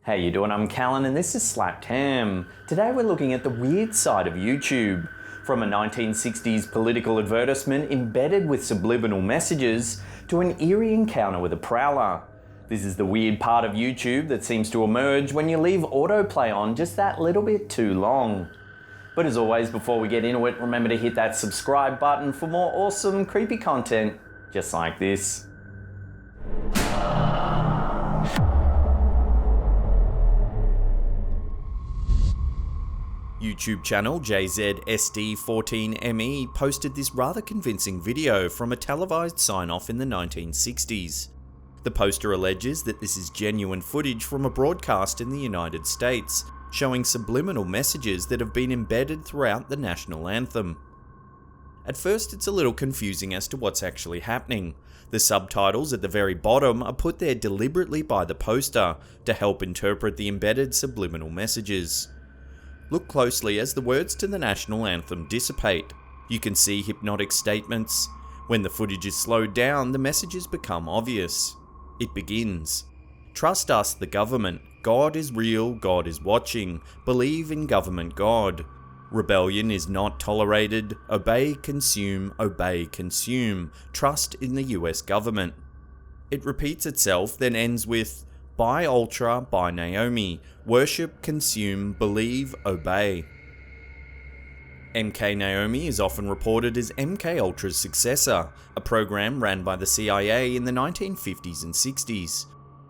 How you doing? I'm Callan and this is Slapped Ham. Today we're looking at the weird side of YouTube. From a 1960s political advertisement embedded with subliminal messages to an eerie encounter with a prowler. This is the weird part of YouTube that seems to emerge when you leave autoplay on just that little bit too long. But as always, before we get into it, remember to hit that subscribe button for more awesome creepy content just like this. YouTube channel JZSD14ME posted this rather convincing video from a televised sign-off in the 1960s. The poster alleges that this is genuine footage from a broadcast in the United States, showing subliminal messages that have been embedded throughout the national anthem. At first it's a little confusing as to what's actually happening. The subtitles at the very bottom are put there deliberately by the poster to help interpret the embedded subliminal messages. Look closely as the words to the national anthem dissipate. You can see hypnotic statements. When the footage is slowed down, the messages become obvious. It begins. Trust us, the government. God is real, God is watching. Believe in government God. Rebellion is not tolerated. Obey, consume, obey, consume. Trust in the US government. It repeats itself, then ends with Buy Ultra by Naomi. Worship, consume, believe, obey. MK Naomi is often reported as MK Ultra's successor, a program ran by the CIA in the 1950s and 60s.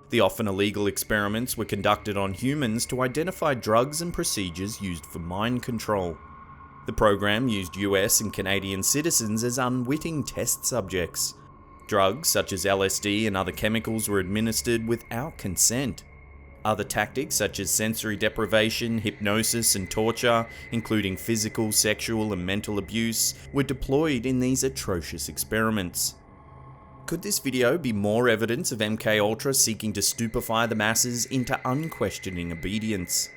The often illegal experiments were conducted on humans to identify drugs and procedures used for mind control. The program used US and Canadian citizens as unwitting test subjects. Drugs such as LSD and other chemicals were administered without consent. Other tactics such as sensory deprivation, hypnosis and torture, including physical, sexual and mental abuse, were deployed in these atrocious experiments. Could this video be more evidence of MK Ultra seeking to stupefy the masses into unquestioning obedience?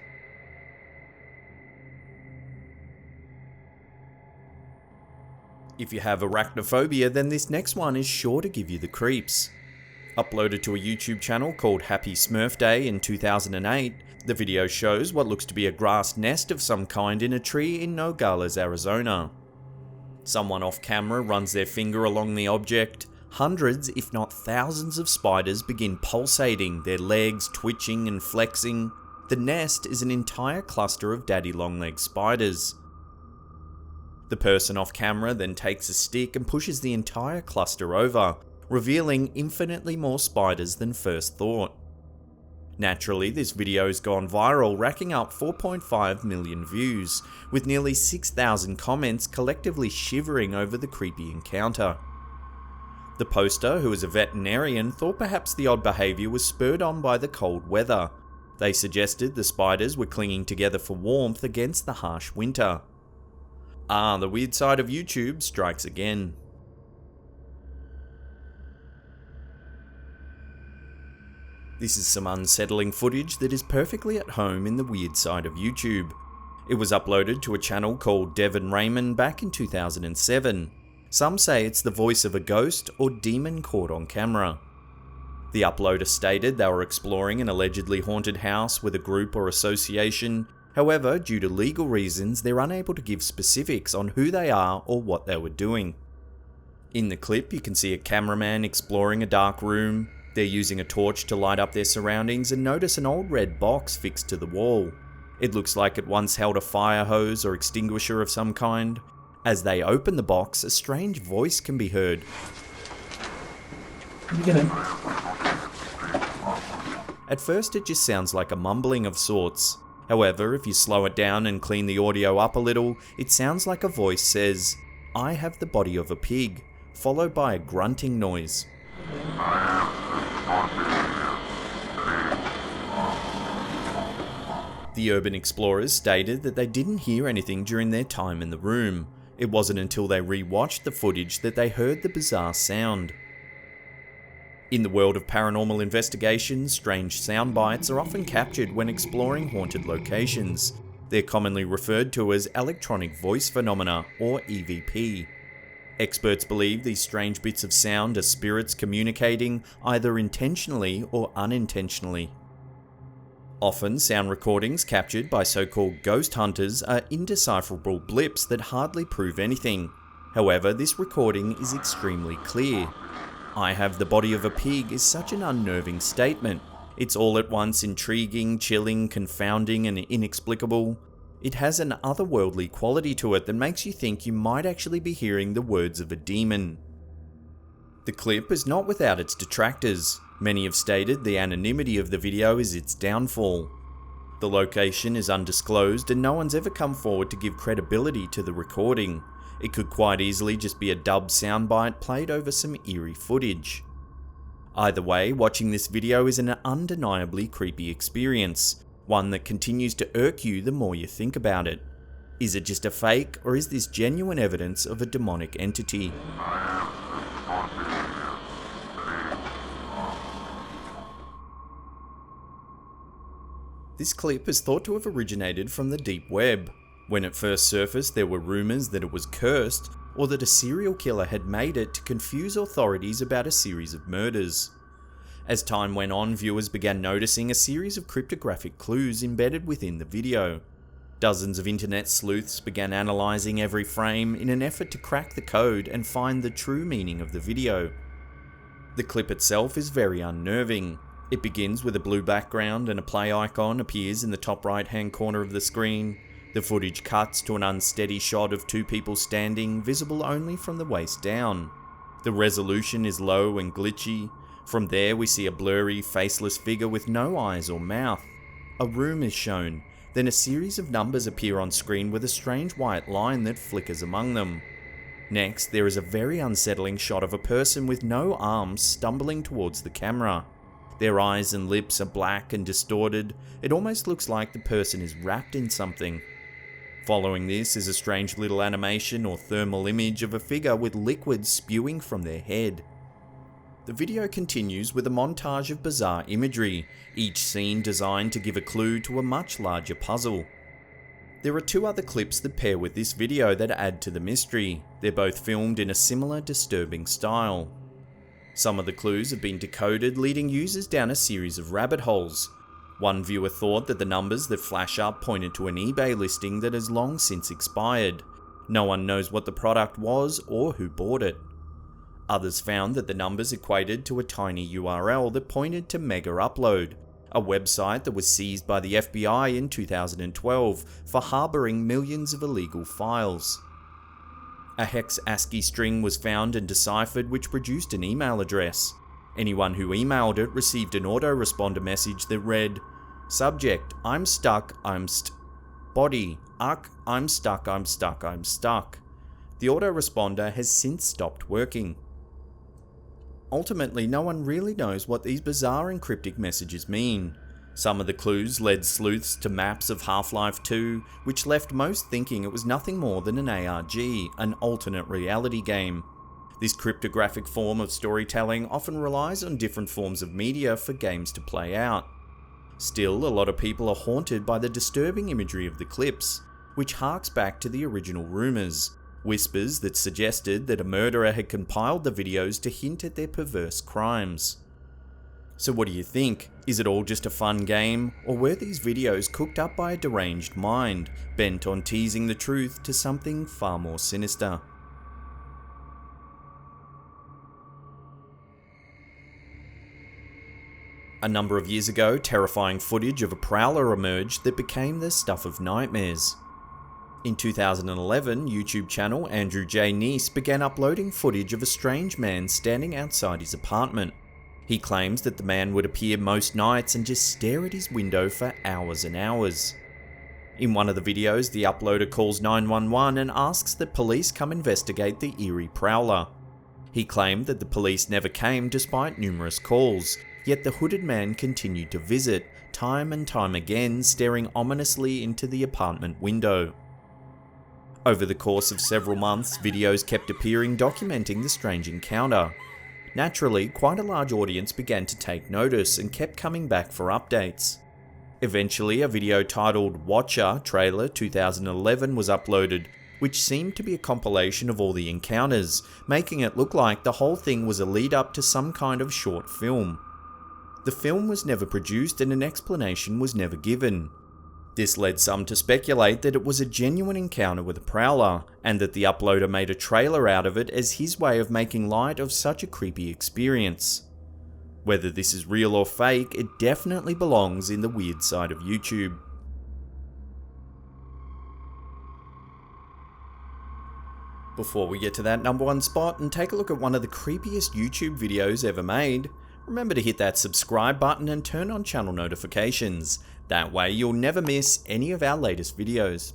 If you have arachnophobia, then this next one is sure to give you the creeps. Uploaded to a YouTube channel called Happy Smurf Day in 2008, the video shows what looks to be a grass nest of some kind in a tree in Nogales, Arizona. Someone off camera runs their finger along the object. Hundreds, if not thousands of spiders begin pulsating, their legs twitching and flexing. The nest is an entire cluster of daddy longlegs spiders. The person off camera then takes a stick and pushes the entire cluster over, revealing infinitely more spiders than first thought. Naturally, this video's gone viral, racking up 4.5 million views, with nearly 6,000 comments collectively shivering over the creepy encounter. The poster, who is a veterinarian, thought perhaps the odd behaviour was spurred on by the cold weather. They suggested the spiders were clinging together for warmth against the harsh winter. The weird side of YouTube strikes again. This is some unsettling footage that is perfectly at home in the weird side of YouTube. It was uploaded to a channel called Devon Raymond back in 2007. Some say it's the voice of a ghost or demon caught on camera. The uploader stated they were exploring an allegedly haunted house with a group or association. However, due to legal reasons, they're unable to give specifics on who they are or what they were doing. In the clip, you can see a cameraman exploring a dark room. They're using a torch to light up their surroundings and notice an old red box fixed to the wall. It looks like it once held a fire hose or extinguisher of some kind. As they open the box, a strange voice can be heard. At first, it just sounds like a mumbling of sorts. However, if you slow it down and clean the audio up a little, it sounds like a voice says, "I have the body of a pig," followed by a grunting noise. The urban explorers stated that they didn't hear anything during their time in the room. It wasn't until they re-watched the footage that they heard the bizarre sound. In the world of paranormal investigations, strange sound bites are often captured when exploring haunted locations. They're commonly referred to as electronic voice phenomena, or EVP. Experts believe these strange bits of sound are spirits communicating, either intentionally or unintentionally. Often, sound recordings captured by so-called ghost hunters are indecipherable blips that hardly prove anything. However, this recording is extremely clear. "I have the body of a pig" is such an unnerving statement. It's all at once intriguing, chilling, confounding, and inexplicable. It has an otherworldly quality to it that makes you think you might actually be hearing the words of a demon. The clip is not without its detractors. Many have stated the anonymity of the video is its downfall. The location is undisclosed and no one's ever come forward to give credibility to the recording. It could quite easily just be a dubbed soundbite played over some eerie footage. Either way, watching this video is an undeniably creepy experience, one that continues to irk you the more you think about it. Is it just a fake, or is this genuine evidence of a demonic entity? This clip is thought to have originated from the deep web. When it first surfaced, there were rumours that it was cursed, or that a serial killer had made it to confuse authorities about a series of murders. As time went on, viewers began noticing a series of cryptographic clues embedded within the video. Dozens of internet sleuths began analysing every frame in an effort to crack the code and find the true meaning of the video. The clip itself is very unnerving. It begins with a blue background and a play icon appears in the top right hand corner of the screen. The footage cuts to an unsteady shot of two people standing, visible only from the waist down. The resolution is low and glitchy. From there we see a blurry, faceless figure with no eyes or mouth. A room is shown, then a series of numbers appear on screen with a strange white line that flickers among them. Next, there is a very unsettling shot of a person with no arms stumbling towards the camera. Their eyes and lips are black and distorted. It almost looks like the person is wrapped in something. Following this is a strange little animation or thermal image of a figure with liquid spewing from their head. The video continues with a montage of bizarre imagery, each scene designed to give a clue to a much larger puzzle. There are two other clips that pair with this video that add to the mystery. They're both filmed in a similar disturbing style. Some of the clues have been decoded, leading users down a series of rabbit holes. One viewer thought that the numbers that flash up pointed to an eBay listing that has long since expired. No one knows what the product was or who bought it. Others found that the numbers equated to a tiny URL that pointed to Mega Upload, a website that was seized by the FBI in 2012 for harboring millions of illegal files. A hex ASCII string was found and deciphered, which produced an email address. Anyone who emailed it received an autoresponder message that read, "Subject, I'm stuck, Body, I'm stuck. The autoresponder has since stopped working. Ultimately, no one really knows what these bizarre and cryptic messages mean. Some of the clues led sleuths to maps of Half-Life 2, which left most thinking it was nothing more than an ARG, an alternate reality game. This cryptographic form of storytelling often relies on different forms of media for games to play out. Still, a lot of people are haunted by the disturbing imagery of the clips, which harks back to the original rumours, whispers that suggested that a murderer had compiled the videos to hint at their perverse crimes. So what do you think? Is it all just a fun game, or were these videos cooked up by a deranged mind, bent on teasing the truth to something far more sinister? A number of years ago, terrifying footage of a prowler emerged that became the stuff of nightmares. In 2011, YouTube channel Andrew J. Neese began uploading footage of a strange man standing outside his apartment. He claims that the man would appear most nights and just stare at his window for hours and hours. In one of the videos, the uploader calls 911 and asks that police come investigate the eerie prowler. He claimed that the police never came despite numerous calls, yet the hooded man continued to visit, time and time again, staring ominously into the apartment window. Over the course of several months, videos kept appearing documenting the strange encounter. Naturally, quite a large audience began to take notice and kept coming back for updates. Eventually, a video titled Watcher Trailer 2011 was uploaded, which seemed to be a compilation of all the encounters, making it look like the whole thing was a lead up to some kind of short film. The film was never produced and an explanation was never given. This led some to speculate that it was a genuine encounter with a prowler, and that the uploader made a trailer out of it as his way of making light of such a creepy experience. Whether this is real or fake, it definitely belongs in the weird side of YouTube. Before we get to that number one spot and take a look at one of the creepiest YouTube videos ever made, remember to hit that subscribe button and turn on channel notifications. That way you'll never miss any of our latest videos.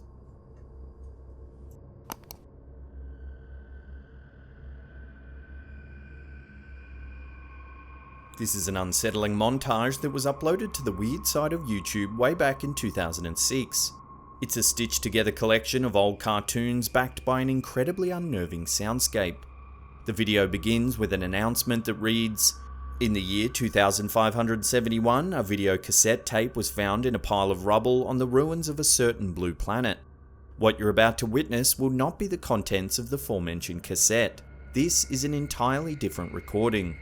This is an unsettling montage that was uploaded to the weird side of YouTube way back in 2006. It's a stitched together collection of old cartoons backed by an incredibly unnerving soundscape. The video begins with an announcement that reads, "In the year 2571, a video cassette tape was found in a pile of rubble on the ruins of a certain blue planet. What you're about to witness will not be the contents of the aforementioned cassette. This is an entirely different recording."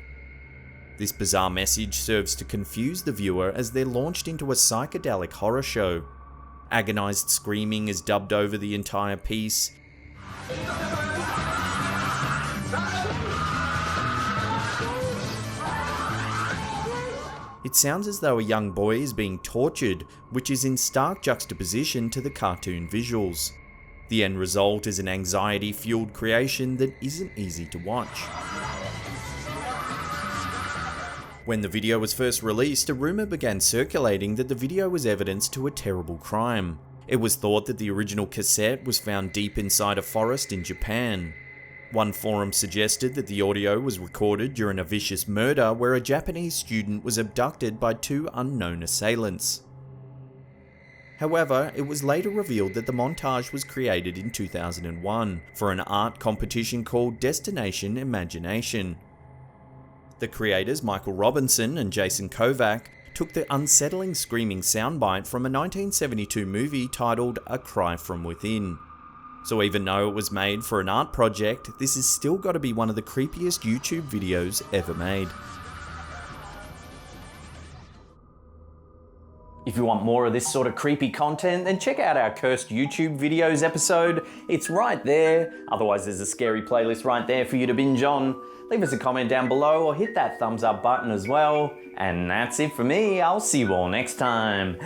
This bizarre message serves to confuse the viewer as they're launched into a psychedelic horror show. Agonized screaming is dubbed over the entire piece. It sounds as though a young boy is being tortured, which is in stark juxtaposition to the cartoon visuals. The end result is an anxiety-fueled creation that isn't easy to watch. When the video was first released, a rumour began circulating that the video was evidence to a terrible crime. It was thought that the original cassette was found deep inside a forest in Japan. One forum suggested that the audio was recorded during a vicious murder where a Japanese student was abducted by two unknown assailants. However, it was later revealed that the montage was created in 2001 for an art competition called Destination Imagination. The creators Michael Robinson and Jason Kovac took the unsettling screaming soundbite from a 1972 movie titled A Cry From Within. So even though it was made for an art project, this has still got to be one of the creepiest YouTube videos ever made. If you want more of this sort of creepy content, then check out our Cursed YouTube Videos episode. It's right there. Otherwise, there's a scary playlist right there for you to binge on. Leave us a comment down below or hit that thumbs up button as well. And that's it for me. I'll see you all next time.